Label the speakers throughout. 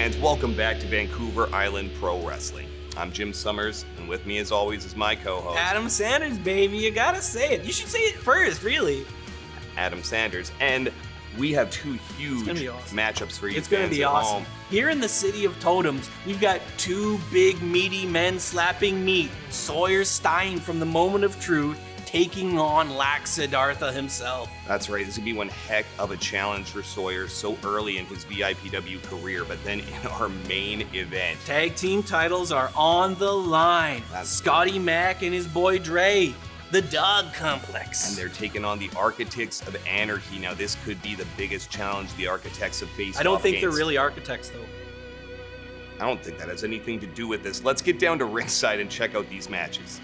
Speaker 1: fans, welcome back to Vancouver Island Pro Wrestling. I'm Jim Summers, and with me as always is my co-host,
Speaker 2: Adam Sanders, baby. You gotta say it. You should say it first, really.
Speaker 1: Adam Sanders. And we have two huge matchups for you
Speaker 2: It's gonna be awesome. Here in the city of totems, we've got two big, meaty men slapping meat. Sawyer Stein from the Moment of Truth taking on Lak Siddartha himself.
Speaker 1: That's right. This would be one heck of a challenge for Sawyer so early in his VIPW career, but then in our main event,
Speaker 2: tag team titles are on the line. Scotty Mac and his boy Dre, the Dog Complex.
Speaker 1: And they're taking on the Architects of Anarchy. Now, this could be the biggest challenge the Architects have faced.
Speaker 2: I don't think they're really architects, though.
Speaker 1: I don't think that has anything to do with this. Let's get down to ringside and check out these matches.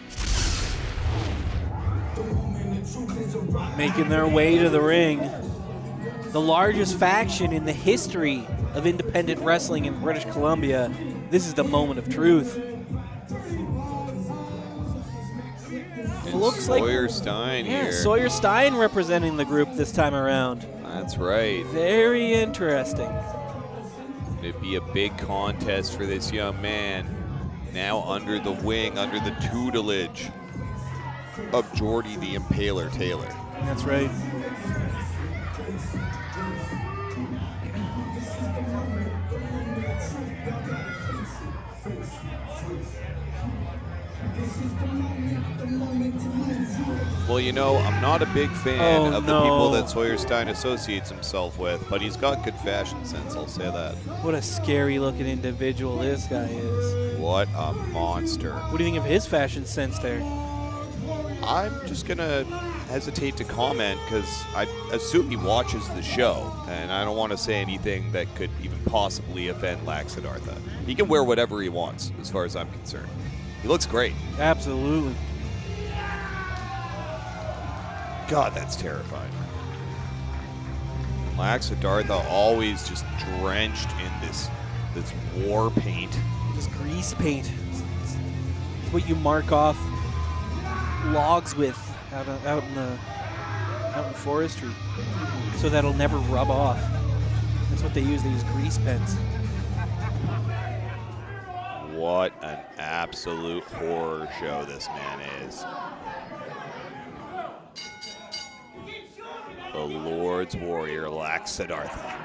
Speaker 3: Making their way to the ring, the largest faction in the history of independent wrestling in British Columbia. This is the Moment of Truth.
Speaker 4: It looks Sawyer Stein here.
Speaker 3: Sawyer Stein representing the group this time around.
Speaker 4: That's right.
Speaker 3: Very interesting.
Speaker 4: It'd be a big contest for this young man, now under the wing, under the tutelage of Jordy the Impaler Taylor.
Speaker 3: That's right.
Speaker 4: Well, you know, I'm not a big fan of the people that Sawyer Stein associates himself with, but he's got good fashion sense, I'll say that.
Speaker 3: What a scary looking individual this guy is.
Speaker 4: What a monster.
Speaker 3: What do you think of his fashion sense there?
Speaker 4: I'm just going to hesitate to comment because I assume he watches the show, and I don't want to say anything that could even possibly offend Lak Siddartha. He can wear whatever he wants, as far as I'm concerned. He looks great.
Speaker 3: Absolutely.
Speaker 4: God, that's terrifying. Lak Siddartha always just drenched in this war paint.
Speaker 3: This grease paint. It's what you mark off logs with out in forestry, so that'll never rub off. That's what they use. They use grease pens.
Speaker 4: What an absolute horror show this man is. The Lords Warrior Lak Siddartha.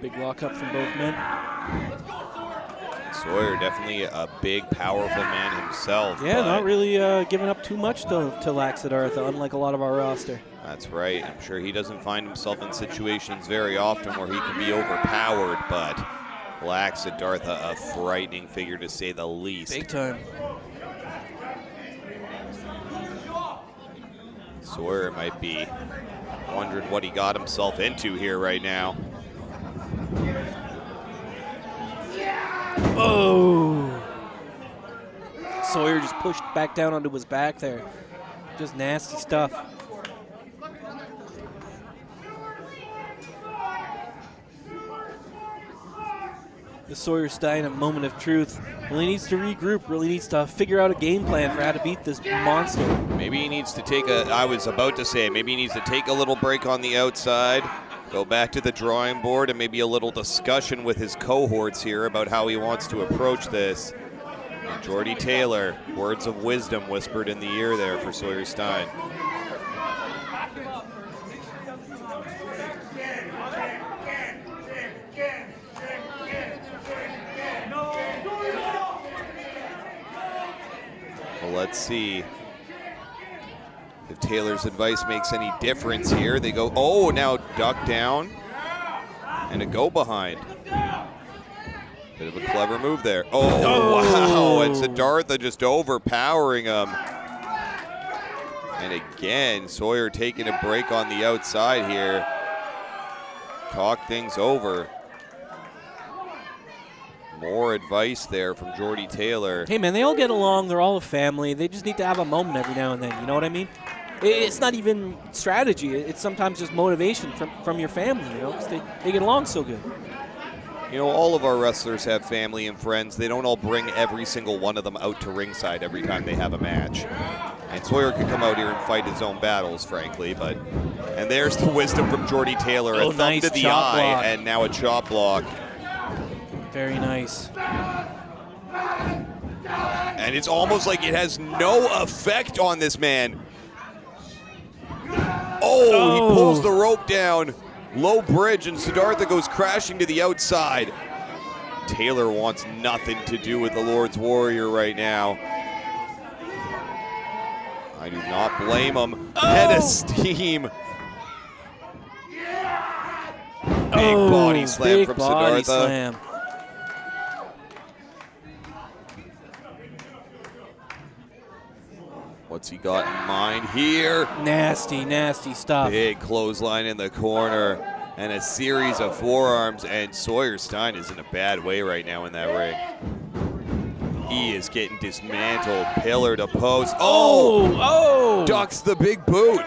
Speaker 3: Big lockup from both men.
Speaker 4: Sawyer definitely a big, powerful man himself.
Speaker 3: Yeah, not really giving up too much to Lak Siddartha, unlike a lot of our roster.
Speaker 4: That's right. I'm sure he doesn't find himself in situations very often where he can be overpowered, but Lak Siddartha, a frightening figure to say the least.
Speaker 3: Big time.
Speaker 4: Sawyer might be wondering what he got himself into here right now.
Speaker 3: Oh! Sawyer just pushed back down onto his back there. Just nasty stuff. The Sawyer Stein, a Moment of Truth, really needs to regroup, really needs to figure out a game plan for how to beat this monster.
Speaker 4: Maybe he needs to take maybe he needs to take a little break on the outside, go back to the drawing board, and maybe a little discussion with his cohorts here about how he wants to approach this. And Jordy Taylor, words of wisdom whispered in the ear there for Sawyer Stein. Well, let's see if Taylor's advice makes any difference here. They go, now duck down and a go behind. Bit of a clever move there. Wow, and Siddartha just overpowering him. And again, Sawyer taking a break on the outside here. Talk things over. More advice there from Jordy Taylor.
Speaker 3: Hey, man, they all get along. They're all a family. They just need to have a moment every now and then. You know what I mean? It's not even strategy. It's sometimes just motivation from your family, you know, because they get along so good.
Speaker 4: You know, all of our wrestlers have family and friends. They don't all bring every single one of them out to ringside every time they have a match. And Sawyer could come out here and fight his own battles, frankly, but... And there's the wisdom from Jordy Taylor. A thumb
Speaker 3: nice
Speaker 4: to the
Speaker 3: chop
Speaker 4: eye,
Speaker 3: block.
Speaker 4: and now a chop block.
Speaker 3: Very nice.
Speaker 4: And it's almost like it has no effect on this man. Oh, he pulls the rope down. Low bridge, and Siddartha goes crashing to the outside. Taylor wants nothing to do with the Lords Warrior right now. I do not blame him. Head of steam. Big body slam
Speaker 3: big
Speaker 4: from
Speaker 3: body
Speaker 4: Siddartha.
Speaker 3: slam.
Speaker 4: What's he got in mind here?
Speaker 3: Nasty, nasty stuff.
Speaker 4: Big clothesline in the corner and a series of forearms, and Sawyer Stein is in a bad way right now in that ring. He is getting dismantled, pillar to post.
Speaker 3: Oh!
Speaker 4: Ducks the big boot.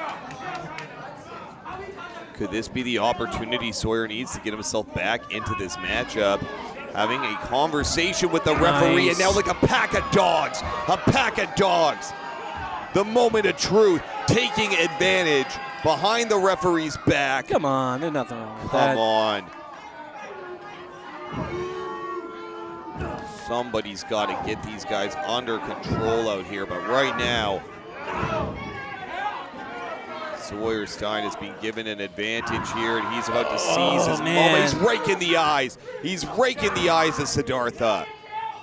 Speaker 4: Could this be the opportunity Sawyer needs to get himself back into this matchup? Having a conversation with the referee, and now like a pack of dogs. The moment of truth, taking advantage behind the referee's back.
Speaker 3: Come on, there's nothing wrong with that.
Speaker 4: Come on. Somebody's got to get these guys under control out here, but right now, Sawyer Stein has been given an advantage here, and he's about to seize his moment. He's raking the eyes. He's raking the eyes of Siddartha.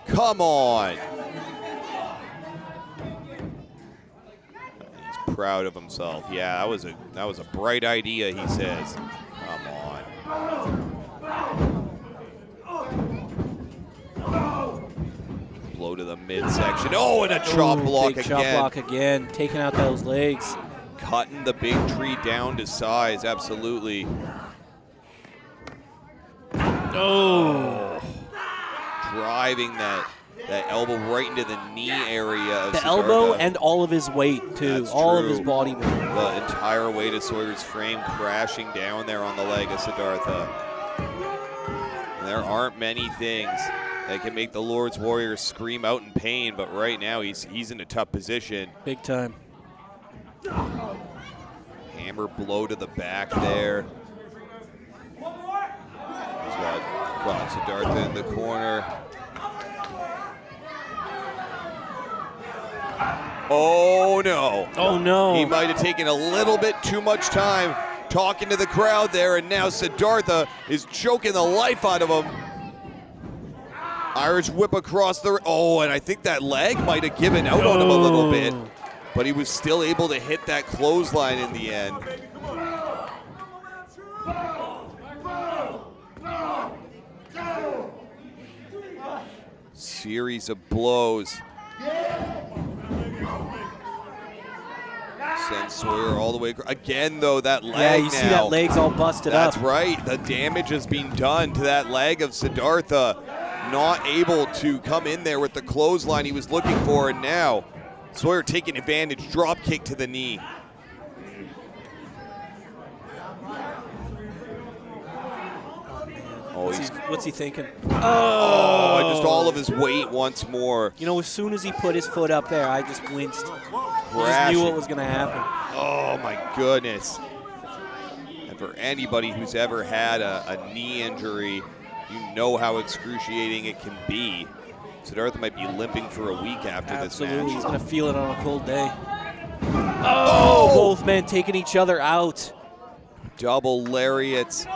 Speaker 4: Come on. He's proud of himself. Yeah, that was a bright idea, he says. Come on. Blow to the midsection. Oh, and a chop block
Speaker 3: big
Speaker 4: again.
Speaker 3: Chop block again, taking out those legs.
Speaker 4: Cutting the big tree down to size, absolutely.
Speaker 3: Oh.
Speaker 4: Driving that elbow right into the knee area of
Speaker 3: The
Speaker 4: Siddartha.
Speaker 3: elbow and all of his weight, too.
Speaker 4: That's
Speaker 3: all
Speaker 4: true.
Speaker 3: of his body weight.
Speaker 4: The entire weight of Sawyer's frame crashing down there on the leg of Siddartha. And there aren't many things that can make the Lords Warrior scream out in pain, but right now he's in a tough position.
Speaker 3: Big time.
Speaker 4: Hammer blow to the back there. He's got Siddartha in the corner. Oh no.
Speaker 3: Oh no.
Speaker 4: He might have taken a little bit too much time talking to the crowd there, and now Siddartha is choking the life out of him. Irish whip across the... Oh, and I think that leg might have given out on him a little bit, but he was still able to hit that clothesline in the end. Series of blows. Sends Sawyer all the way. Again, though, that leg
Speaker 3: Yeah, you
Speaker 4: now.
Speaker 3: see that leg's all busted
Speaker 4: That's
Speaker 3: up.
Speaker 4: right. The damage has been done to that leg of Siddartha. Not able to come in there with the clothesline he was looking for, and now Sawyer taking advantage. Drop kick to the knee.
Speaker 3: What's he thinking?
Speaker 4: Oh, and just all of his weight once more.
Speaker 3: You know, as soon as he put his foot up there, I just winced. I just
Speaker 4: Crashing.
Speaker 3: knew what was going to happen.
Speaker 4: Oh, my goodness. And for anybody who's ever had a knee injury, you know how excruciating it can be. Siddartha might be limping for a week after
Speaker 3: Absolutely.
Speaker 4: this match.
Speaker 3: He's going to feel it on a cold day. Oh! Both men taking each other out.
Speaker 4: Double lariats.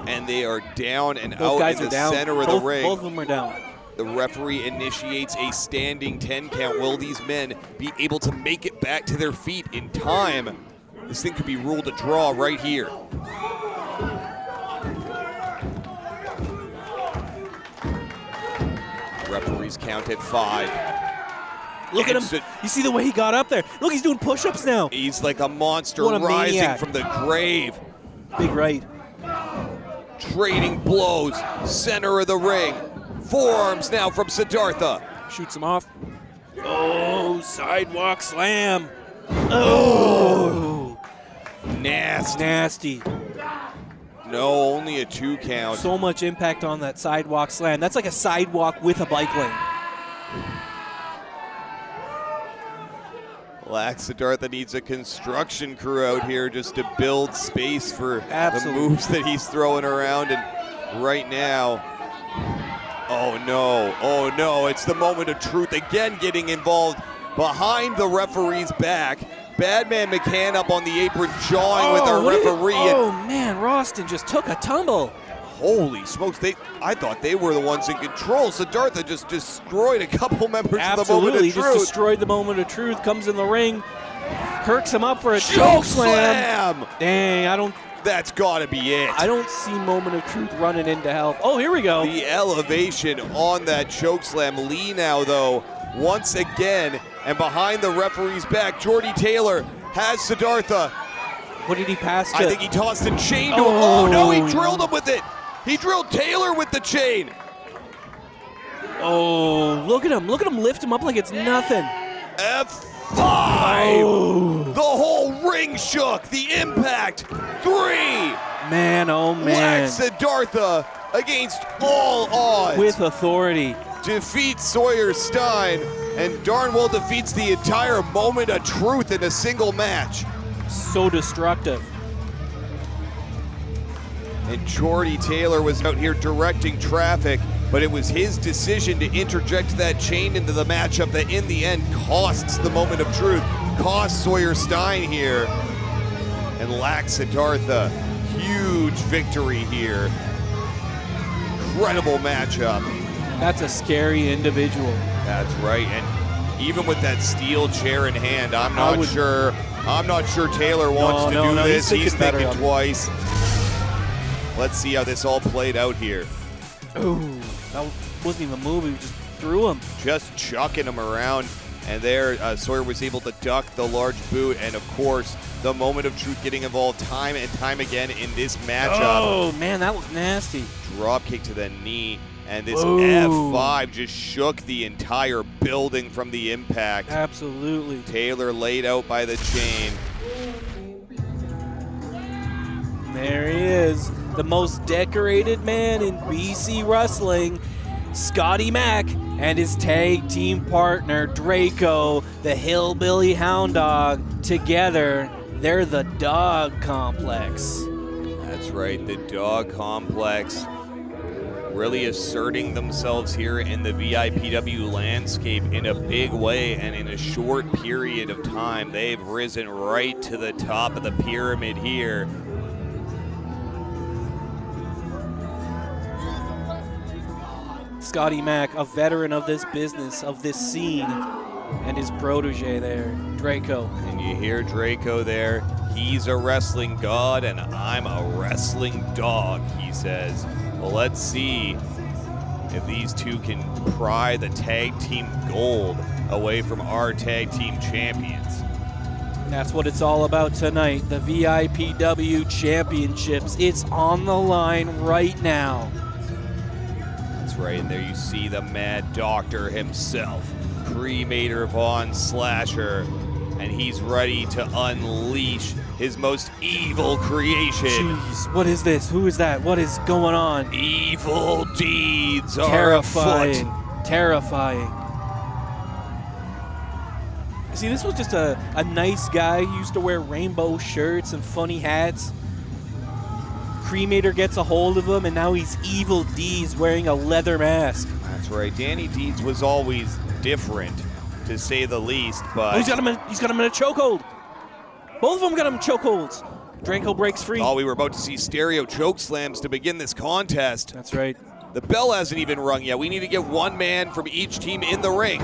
Speaker 4: And they are down and
Speaker 3: Both
Speaker 4: out
Speaker 3: guys
Speaker 4: in
Speaker 3: are
Speaker 4: the
Speaker 3: down.
Speaker 4: center of
Speaker 3: Both
Speaker 4: the ring.
Speaker 3: Both of them are down.
Speaker 4: The referee initiates a standing 10 count. Will these men be able to make it back to their feet in time? This thing could be ruled a draw right here. Referees count at 5.
Speaker 3: Look at him. You see the way he got up there. Look, he's doing push-ups now.
Speaker 4: He's like a monster
Speaker 3: What a
Speaker 4: rising
Speaker 3: maniac.
Speaker 4: from the grave.
Speaker 3: Big right.
Speaker 4: Trading blows, center of the ring. Forearms now from Siddartha.
Speaker 3: Shoots him off. Oh, sidewalk slam. Oh.
Speaker 4: Nasty.
Speaker 3: Nasty.
Speaker 4: No, only a 2 count.
Speaker 3: So much impact on that sidewalk slam. That's like a sidewalk with a bike lane.
Speaker 4: Lak Siddartha needs a construction crew out here just to build space for
Speaker 3: Absolutely.
Speaker 4: the moves that he's throwing around. And right now, oh no, it's the moment of truth again getting involved behind the referee's back. Badman McCann up on the apron jawing with our referee.
Speaker 3: Oh man, Roston just took a tumble.
Speaker 4: Holy smokes, I thought they were the ones in control. Siddartha just destroyed a couple members of the moment of
Speaker 3: Absolutely,
Speaker 4: truth.
Speaker 3: just destroyed the moment of truth, comes in the ring, perks him up for a choke slam. Dang,
Speaker 4: That's gotta be it.
Speaker 3: I don't see moment of truth running in to help. Oh, here we go.
Speaker 4: The elevation on that choke slam. Lee now though, once again, and behind the referee's back, Jordy Taylor has Siddartha.
Speaker 3: What did he pass to?
Speaker 4: I think he tossed a chain to him. Oh no, he drilled him with it. He drilled Taylor with the chain.
Speaker 3: Oh, look at him lift him up like it's nothing.
Speaker 4: F5.
Speaker 3: Oh.
Speaker 4: The whole ring shook. The impact. 3.
Speaker 3: Man, oh man.
Speaker 4: Lak Siddartha against all odds.
Speaker 3: With authority.
Speaker 4: Defeats Sawyer Stein and darn well defeats the entire moment of truth in a single match.
Speaker 3: So destructive.
Speaker 4: And Jordy Taylor was out here directing traffic, but it was his decision to interject that chain into the matchup that in the end costs the moment of truth, costs Sawyer Stein here. And Lak Siddartha, huge victory here. Incredible matchup.
Speaker 3: That's a scary individual.
Speaker 4: That's right, and even with that steel chair in hand, I'm not sure Taylor wants to do this. He's thinking twice. Let's see how this all played out here.
Speaker 3: Ooh, that wasn't even a move. He just threw him.
Speaker 4: Just chucking him around. And there, Sawyer was able to duck the large boot. And of course, the moment of truth getting involved time and time again in this matchup.
Speaker 3: Oh, man, that was nasty.
Speaker 4: Drop kick to the knee. And this
Speaker 3: Ooh.
Speaker 4: F5 just shook the entire building from the impact.
Speaker 3: Absolutely.
Speaker 4: Taylor laid out by the chain.
Speaker 3: There he is. The most decorated man in BC wrestling, Scotty Mac, and his tag team partner, Drayco, the Hillbilly Hound Dog. Together, they're the Dog Complex.
Speaker 4: That's right, the Dog Complex really asserting themselves here in the VIPW landscape in a big way, and in a short period of time, they've risen right to the top of the pyramid here.
Speaker 3: Scotty Mac, a veteran of this business, of this scene, and his protege there, Drayco.
Speaker 4: And you hear Drayco there. He's a wrestling god, and I'm a wrestling dog, he says. Well, let's see if these two can pry the tag team gold away from our tag team champions.
Speaker 3: That's what it's all about tonight, the VIPW Championships. It's on the line right now.
Speaker 4: That's right, and there you see the Mad Doctor himself, Cremator Von Slasher, and he's ready to unleash his most evil creation.
Speaker 3: Jeez, what is this? Who is that? What is going on?
Speaker 4: Evil deeds are
Speaker 3: Terrifying.
Speaker 4: afoot.
Speaker 3: Terrifying. See, this was just a nice guy who used to wear rainbow shirts and funny hats. Cremator gets a hold of him, and now he's Evil Deeds wearing a leather mask.
Speaker 4: That's right. Danny Deeds was always different, to say the least, but...
Speaker 3: Oh, he's got him in a chokehold. Both of them got him in chokeholds. Drayco breaks free.
Speaker 4: Oh, we were about to see stereo choke slams to begin this contest.
Speaker 3: That's right.
Speaker 4: The bell hasn't even rung yet. We need to get one man from each team in the ring.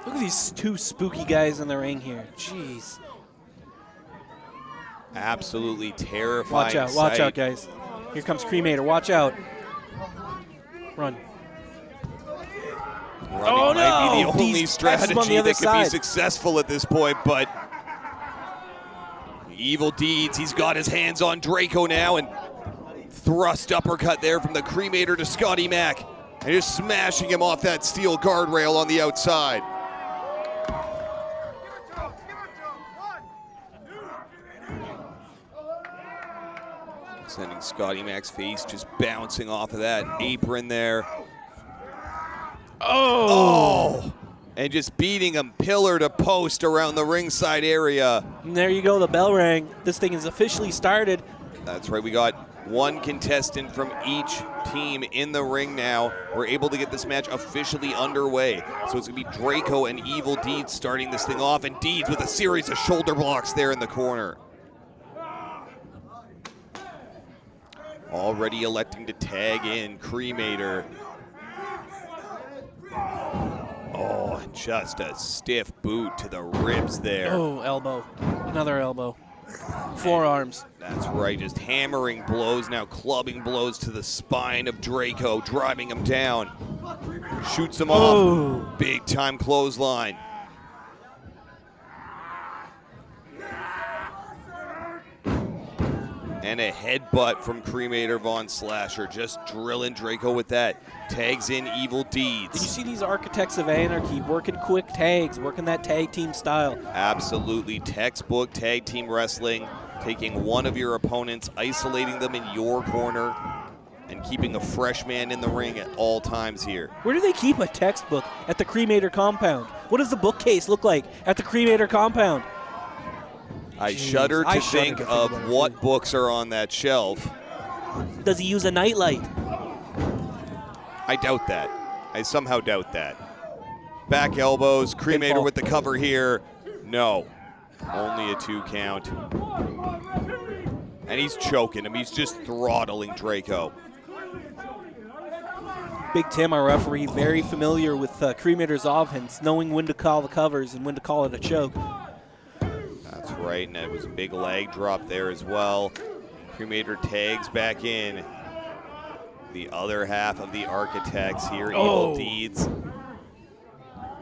Speaker 3: Look at these two spooky guys in the ring here. Jeez.
Speaker 4: Absolutely terrifying
Speaker 3: Watch out, guys. Here comes Cremator. Watch out. Run.
Speaker 4: Running might be the only
Speaker 3: These
Speaker 4: strategy
Speaker 3: on the other
Speaker 4: that could be
Speaker 3: side.
Speaker 4: successful at this point, but Evil Deeds, he's got his hands on Drayco now, and thrust uppercut there from the Cremator to Scotty Mac, and just smashing him off that steel guardrail on the outside. Sending Scotty Mac's face just bouncing off of that apron there. Oh! And just beating him pillar to post around the ringside area.
Speaker 3: And there you go, the bell rang. This thing is officially started.
Speaker 4: That's right, we got one contestant from each team in the ring now. We're able to get this match officially underway. So it's going to be Drayco and Evil Deeds starting this thing off, and Deeds with a series of shoulder blocks there in the corner. Already electing to tag in Cremator. Oh, just a stiff boot to the ribs there.
Speaker 3: Oh, elbow. Another elbow. Forearms.
Speaker 4: That's right, just hammering blows now, clubbing blows to the spine of Drayco, driving him down. Shoots him off. Big time clothesline. And a headbutt from Cremator Von Slasher, just drilling Drayco with that. Tags in Evil Deeds.
Speaker 3: Did you see these Architects of Anarchy working quick tags, working that tag team style?
Speaker 4: Absolutely, textbook tag team wrestling, taking one of your opponents, isolating them in your corner, and keeping a fresh man in the ring at all times here.
Speaker 3: Where do they keep a textbook? At the Cremator compound. What does the bookcase look like at the Cremator compound?
Speaker 4: I shudder to think of what books are on that shelf.
Speaker 3: Does he use a nightlight?
Speaker 4: I doubt that. I somehow doubt that. Back elbows, Cremator with the cover here. No, only a 2 count. And he's choking him. He's just throttling Drayco.
Speaker 3: Big Tim, our referee, very familiar with Cremator's offense, knowing when to call the covers and when to call it a choke.
Speaker 4: That's right, and it was a big leg drop there as well. Cremator tags back in. The other half of the Architects here, Evil Deeds.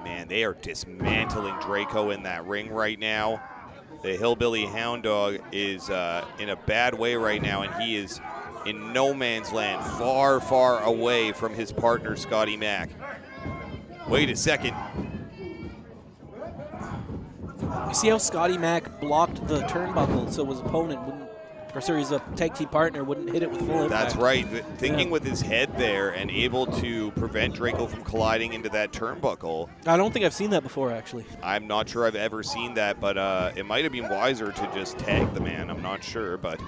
Speaker 4: Man, they are dismantling Drayco in that ring right now. The Hillbilly Hound Dog is in a bad way right now, and he is in no man's land, far, far away from his partner, Scotty Mac. Wait a second.
Speaker 3: You see how Scotty Mac blocked the turnbuckle so his opponent wouldn't, or sorry, his tag team partner wouldn't hit it with full impact.
Speaker 4: That's right. Thinking with his head there and able to prevent Drayco from colliding into that turnbuckle.
Speaker 3: I don't think I've seen that before, actually.
Speaker 4: I'm not sure I've ever seen that, but it might have been wiser to just tag the man. I'm not sure, but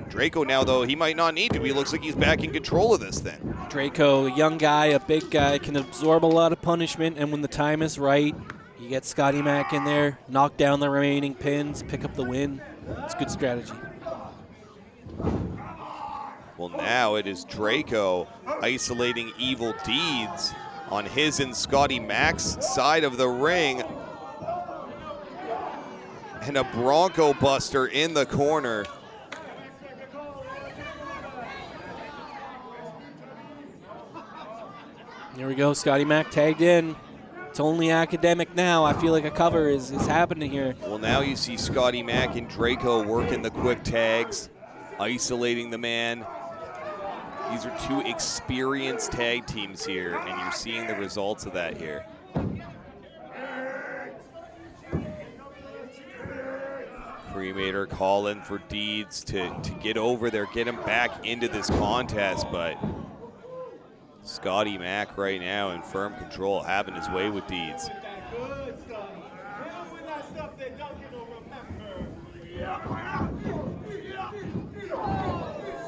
Speaker 4: Drayco now, though, he might not need to. He looks like he's back in control of this thing.
Speaker 3: Drayco, a young guy, a big guy, can absorb a lot of punishment, and when the time is right, you get Scotty Mac in there, knock down the remaining pins, pick up the win. It's good strategy.
Speaker 4: Well, now it is Drayco isolating Evil Deeds on his and Scotty Mac's side of the ring. And a Bronco Buster in the corner.
Speaker 3: Here we go, Scotty Mac tagged in. It's only academic now. I feel like a cover is happening here.
Speaker 4: Well, now you see Scotty Mac and Drayco working the quick tags, isolating the man. These are two experienced tag teams here, and you're seeing the results of that here. Cremator calling for Deeds to get over there, get him back into this contest, but Scotty Mac right now in firm control, having his way with Deeds.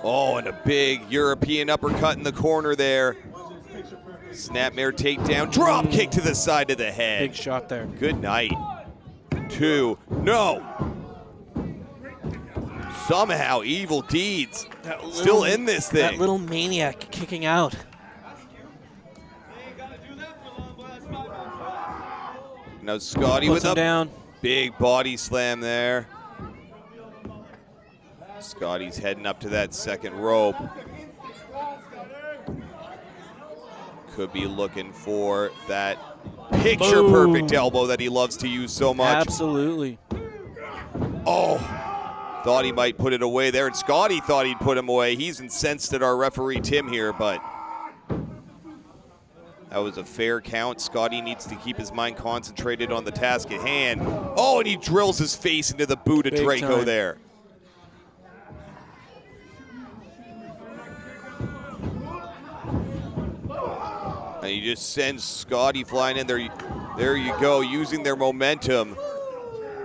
Speaker 4: Oh, and a big European uppercut in the corner there. Snapmare takedown, drop kick to the side of the head.
Speaker 3: Big shot there.
Speaker 4: Good night. 2, no. Somehow Evil Deeds still in this thing.
Speaker 3: That little maniac kicking out.
Speaker 4: Now Scotty with a big body slam there. Scotty's heading up to that second rope. Could be looking for that picture-perfect elbow that he loves to use so much.
Speaker 3: Absolutely.
Speaker 4: Oh, thought he might put it away there, and Scotty thought he'd put him away. He's incensed at our referee, Tim, here, but that was a fair count. Scotty needs to keep his mind concentrated on the task at hand. Oh, and he drills his face into the boot of Drayco there. And he just sends Scotty flying in there. There you go, using their momentum.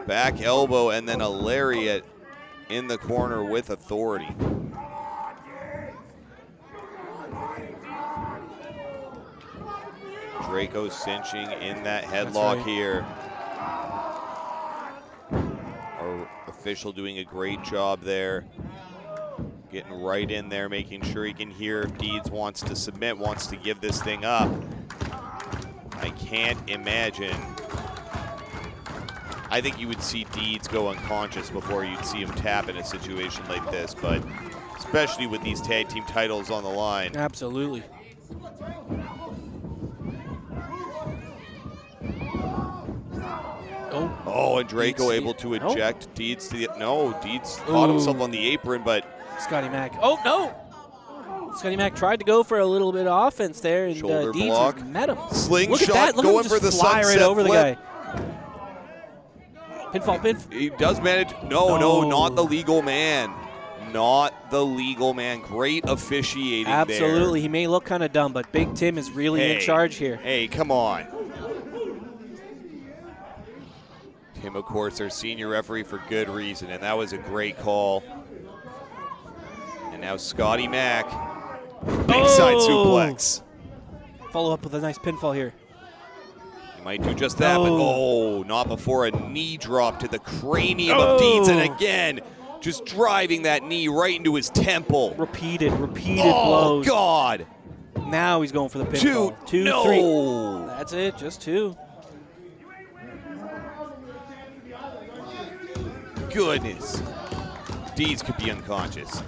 Speaker 4: Back elbow and then a lariat in the corner with authority. Drayco cinching in that headlock here. Our official doing a great job there. Getting right in there, making sure he can hear if Deeds wants to submit, wants to give this thing up. I can't imagine. I think you would see Deeds go unconscious before you'd see him tap in a situation like this, but especially with these tag team titles on the line.
Speaker 3: Absolutely.
Speaker 4: Oh, and Drayco able to eject Deeds to the, no, Deeds caught himself on the apron, but.
Speaker 3: Scotty Mac, oh no! Scotty Mac tried to go for a little bit of offense there, and
Speaker 4: Shoulder
Speaker 3: Deeds
Speaker 4: block.
Speaker 3: met him.
Speaker 4: Slingshot,
Speaker 3: look at that, look
Speaker 4: going
Speaker 3: at him
Speaker 4: for the
Speaker 3: just fly
Speaker 4: sunset
Speaker 3: right over
Speaker 4: flip.
Speaker 3: the guy. Pinfall.
Speaker 4: He does manage, no, not the legal man. Not the legal man. Great officiating
Speaker 3: Absolutely,
Speaker 4: there.
Speaker 3: he may look kind of dumb, but Big Tim is really in charge here.
Speaker 4: Hey, come on. Tim, of course, our senior referee for good reason, and that was a great call. And now Scotty Mac, big side suplex.
Speaker 3: Follow up with a nice pinfall here.
Speaker 4: He might do just that, but not before a knee drop to the cranium of Deeds, and again, just driving that knee right into his temple.
Speaker 3: Repeated blows.
Speaker 4: Oh, God.
Speaker 3: Now he's going for the pinfall. Two,
Speaker 4: no.
Speaker 3: three. That's it, just two.
Speaker 4: Goodness. Deeds could be unconscious.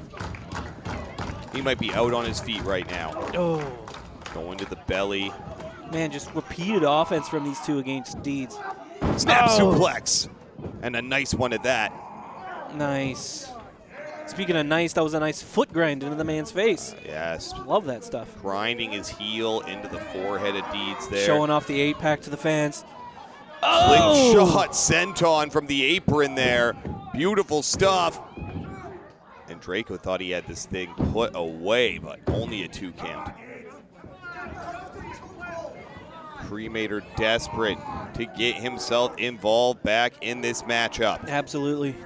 Speaker 4: He might be out on his feet right now.
Speaker 3: Oh.
Speaker 4: Going to the belly.
Speaker 3: Man, just repeated offense from these two against Deeds.
Speaker 4: Snap suplex. And a nice one at that.
Speaker 3: Nice. Speaking of nice, that was a nice foot grind into the man's face.
Speaker 4: Yes.
Speaker 3: Love that stuff.
Speaker 4: Grinding his heel into the forehead of Deeds there.
Speaker 3: Showing off the 8-pack to the fans.
Speaker 4: Slingshot senton from the apron there. Beautiful stuff. And Drayco thought he had this thing put away, but only a 2 count. Cremator desperate to get himself involved back in this matchup.
Speaker 3: Absolutely.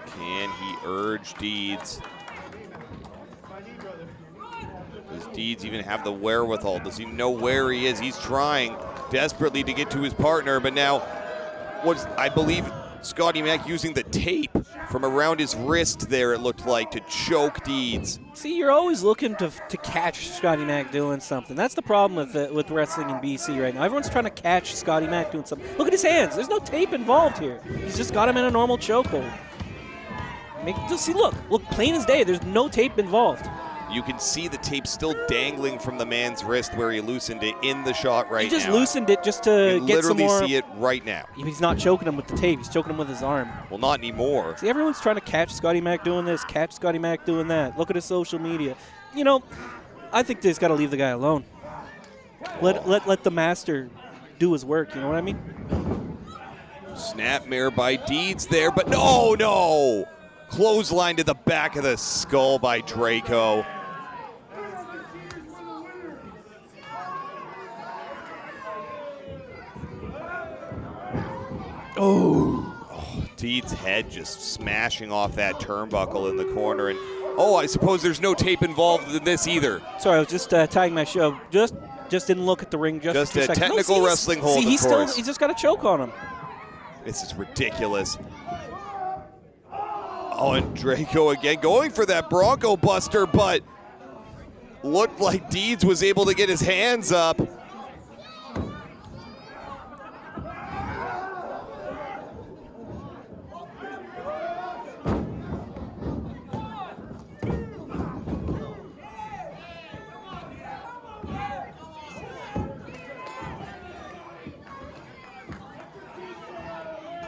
Speaker 4: Can he urge Deeds? Does Deeds even have the wherewithal? Does he know where he is? He's trying desperately to get to his partner, but now was, I believe, Scotty Mac using the tape from around his wrist there, it looked like, to choke Deeds.
Speaker 3: See, you're always looking to catch Scotty Mac doing something. That's the problem with wrestling in BC right now. Everyone's trying to catch Scotty Mac doing something. Look at his hands. There's no tape involved here. He's just got him in a normal chokehold. See, look, plain as day. There's no tape involved.
Speaker 4: You can see the tape still dangling from the man's wrist where he loosened it in the shot right now.
Speaker 3: He just loosened it just to get some more.
Speaker 4: You literally see it right now.
Speaker 3: He's not choking him with the tape. He's choking him with his arm.
Speaker 4: Well, not anymore.
Speaker 3: See, everyone's trying to catch Scotty Mac doing this, catch Scotty Mac doing that. Look at his social media. You know, I think they just got to leave the guy alone. Let the master do his work. You know what I mean?
Speaker 4: Snapmare by Deeds there, but no! Clothesline to the back of the skull by Drayco. Deeds' head just smashing off that turnbuckle in the corner. And I suppose there's no tape involved in this either.
Speaker 3: Sorry, I was just tagging my show. Just didn't look at the ring just for 2
Speaker 4: a
Speaker 3: seconds.
Speaker 4: technical wrestling hold,
Speaker 3: see,
Speaker 4: of course.
Speaker 3: He's just got a choke on him.
Speaker 4: This is ridiculous. And Drayco again going for that Bronco Buster, but looked like Deeds was able to get his hands up.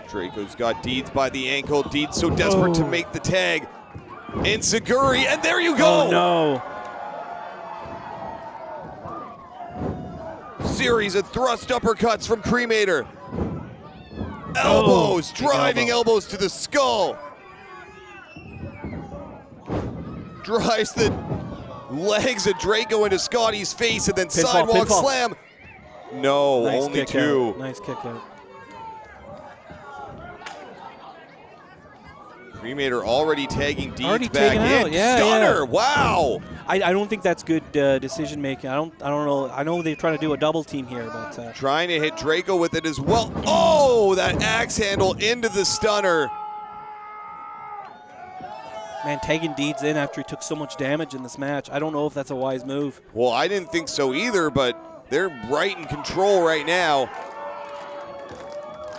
Speaker 4: Drayco's got Deeds by the ankle. Deeds so desperate to make the tag. And Seguri, and there you go!
Speaker 3: Oh, no.
Speaker 4: Series of thrust uppercuts from Cremator. Elbows, driving elbows to the skull. Drives the legs of Drayco into Scotty's face, and then
Speaker 3: Pinfall,
Speaker 4: sidewalk
Speaker 3: pinfall.
Speaker 4: slam. No,
Speaker 3: Nice
Speaker 4: only
Speaker 3: kick
Speaker 4: two.
Speaker 3: Out. Nice kick out.
Speaker 4: Cremator already tagging Deeds
Speaker 3: Already
Speaker 4: back
Speaker 3: taken
Speaker 4: in.
Speaker 3: out, yeah,
Speaker 4: Stunner,
Speaker 3: yeah.
Speaker 4: wow.
Speaker 3: I don't think that's good decision making. I don't know. I know they're trying to do a double team here, but
Speaker 4: Trying to hit Drayco with it as well. Oh, that axe handle into the stunner.
Speaker 3: man, tagging Deeds in after he took so much damage in this match, I don't know if that's a wise move.
Speaker 4: Well, I didn't think so either, but they're right in control right now.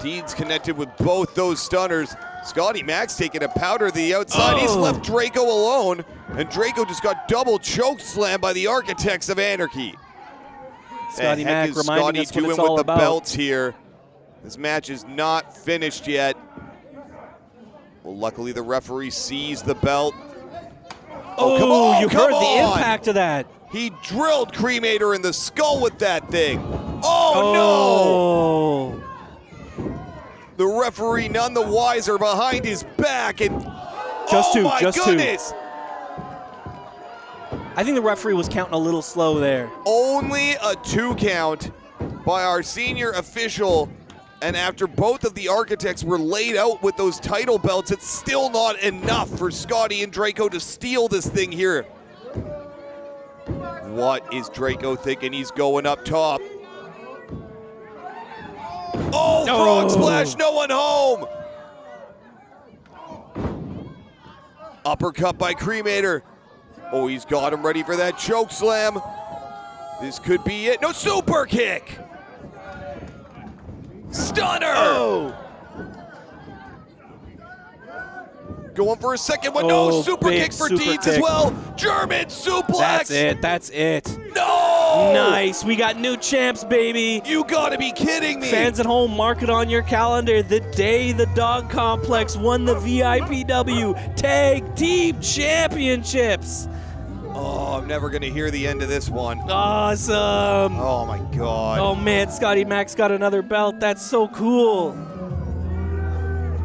Speaker 4: Deeds connected with both those stunners. Scotty Mac's taking a powder to the outside. He's left Drayco alone, and Drayco just got double choke slammed by the Architects of Anarchy.
Speaker 3: Scotty
Speaker 4: The heck
Speaker 3: Mac
Speaker 4: is
Speaker 3: reminding
Speaker 4: Scotty
Speaker 3: us what
Speaker 4: doing
Speaker 3: it's all
Speaker 4: with the
Speaker 3: about.
Speaker 4: belts here? This match is not finished yet. Well, luckily the referee sees the belt.
Speaker 3: Oh,
Speaker 4: come on,
Speaker 3: you
Speaker 4: come
Speaker 3: heard the
Speaker 4: on.
Speaker 3: impact of that.
Speaker 4: He drilled Cremator in the skull with that thing. Oh, no! The referee none the wiser behind his back, and
Speaker 3: Just two,
Speaker 4: my
Speaker 3: just
Speaker 4: goodness!
Speaker 3: I think the referee was counting a little slow there.
Speaker 4: Only a 2 count by our senior official, and after both of the Architects were laid out with those title belts, it's still not enough for Scotty and Drayco to steal this thing here. What is Drayco thinking? He's going up top. Oh, frog splash, no one home! Uppercut by Cremator. Oh, he's got him ready for that choke slam. This could be it. No, super kick! Stunner!
Speaker 3: Oh.
Speaker 4: Going for a second one.
Speaker 3: Oh,
Speaker 4: No, super
Speaker 3: big
Speaker 4: kick for
Speaker 3: super
Speaker 4: Deeds as
Speaker 3: kick.
Speaker 4: well. German suplex!
Speaker 3: That's it, that's it.
Speaker 4: No!
Speaker 3: Nice, we got new champs, baby.
Speaker 4: You gotta be kidding me!
Speaker 3: Fans at home, mark it on your calendar. The day the Dog Complex won the VIPW Tag Team Championships.
Speaker 4: Oh, I'm never gonna hear the end of this one.
Speaker 3: Awesome.
Speaker 4: Oh my God.
Speaker 3: Oh man, Scotty Mac's got another belt. That's so cool.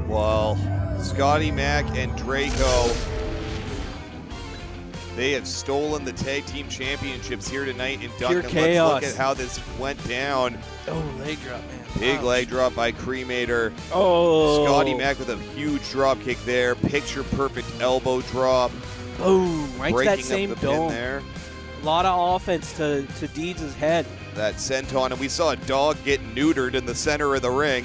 Speaker 4: Well, Scotty Mac and Drayco, they have stolen the tag team championships here tonight in Duncan.
Speaker 3: Pure chaos.
Speaker 4: Let's look at how this went down.
Speaker 3: Oh, leg drop, man.
Speaker 4: Big
Speaker 3: Ouch.
Speaker 4: leg drop by Cremator.
Speaker 3: Oh.
Speaker 4: Scotty Mac with a huge drop kick there. Picture perfect elbow drop.
Speaker 3: Boom, right to
Speaker 4: Breaking
Speaker 3: that same
Speaker 4: up the pin
Speaker 3: dome.
Speaker 4: there.
Speaker 3: A lot of offense to Deeds' head.
Speaker 4: That senton, and we saw a dog get neutered in the center of the ring.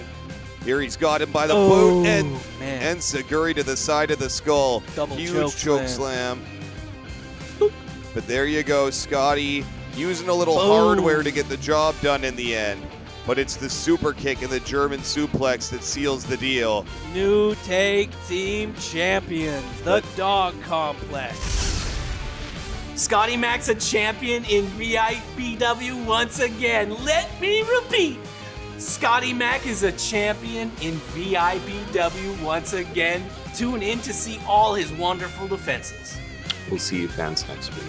Speaker 4: Here he's got him by the
Speaker 3: Oh,
Speaker 4: boot, and
Speaker 3: man.
Speaker 4: Saguri to the side of the skull.
Speaker 3: Double
Speaker 4: Huge choke slam.
Speaker 3: Boop.
Speaker 4: But there you go, Scotty using a little
Speaker 3: Boom.
Speaker 4: hardware to get the job done in the end. But it's the super kick and the German suplex that seals the deal.
Speaker 3: New tag team champions, the Dog Complex.
Speaker 2: Scotty Mac's a champion in VIPW once again. Let me repeat. Scotty Mac is a champion in VIPW once again. Tune in to see all his wonderful defenses.
Speaker 1: We'll see you fans next week.